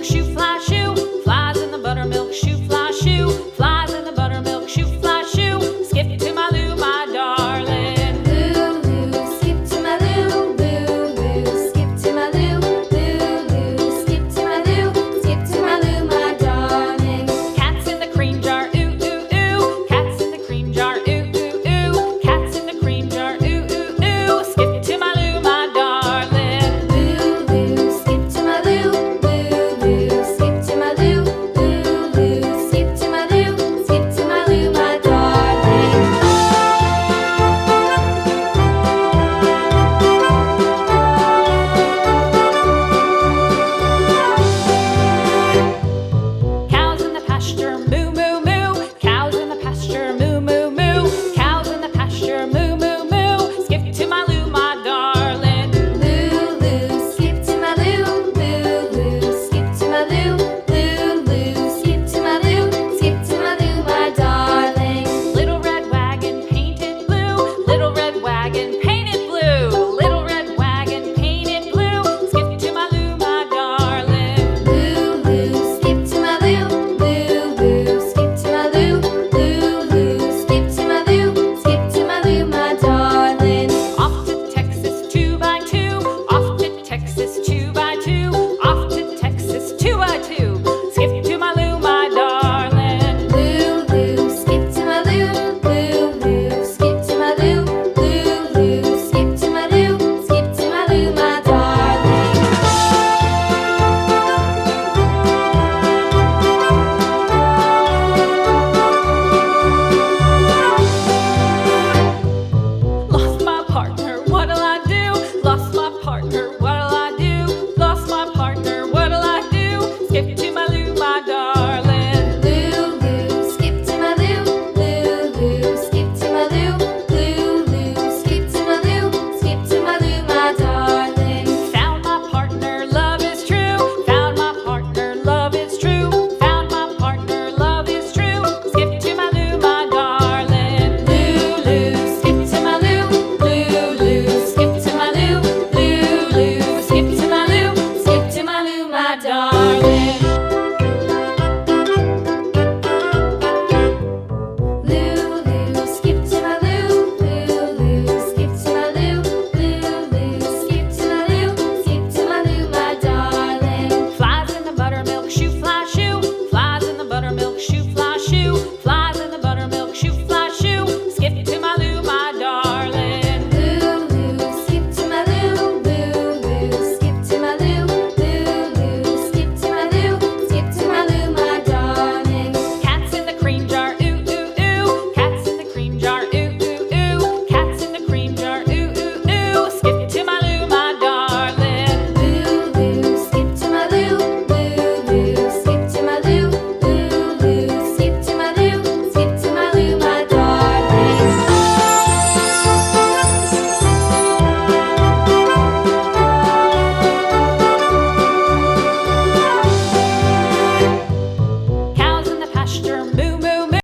buttermilk shoe, fly shoe. Flies in the buttermilk shoe, fly shoe. Flies in the buttermilk shoe, fly shoe. Skip to my Lou, my darling. Lou, skip to my Lou, Lou, skip to my Lou, Lou, skip to my Lou, skip to my Lou, my darling. Cats in the cream jar, ooh, ooh, ooh. Cats in the cream jar, ooh, ooh, ooh. Cats in the cream jar, ooh, ooh, ooh. Skip to my Lou, my darling. Lou, skip to my Lou, Lou, skip to my Lou, Lou, skip to my Lou, skip to my Lou, my darling. Cows in the pasture, moo, moo, moo. Cows in the pasture, moo, moo, moo. Cows in the pasture, moo, moo, moo. Skip to my Lou, my darling. Lou, skip to my Lou, Lou, skip to my Lou, Lou, skip to my Lou, skip to my Lou, my darling. Little red wagon painted blue. Little red wagon painted blue. Little red wagon painted blue. Skip to my Lou, my darling. Lou, skip to my Lou, Lou, skip to my Lou, Lou, skip to my Lou, skip to my Lou, my darling. Off to Texas 2x2. Off to Texas 2x2. Off to Texas 2x2. Skip to my Lou, my darling. Lou, skip to my Lou, Lou, skip to my Lou, Lou, skip to my Lou, skip to my Lou, my darling. Lost my partner, what'll I do? Lost my partner, what'll I do? Lost my partner, what'll I do? Skip to my Lou, my darling. Lou, skip to my Lou, Lou, skip to my Lou, Lou, skip to my Lou, skip to my Lou, my darling. Found my partner, love is true. Found my partner, love is true. Found my partner, love is true. Skip to my Lou, my darling. Lou, skip to my Lou, Lou, skip to my Lou, Lou, skip to my Lou, skip to my Lou, my darling.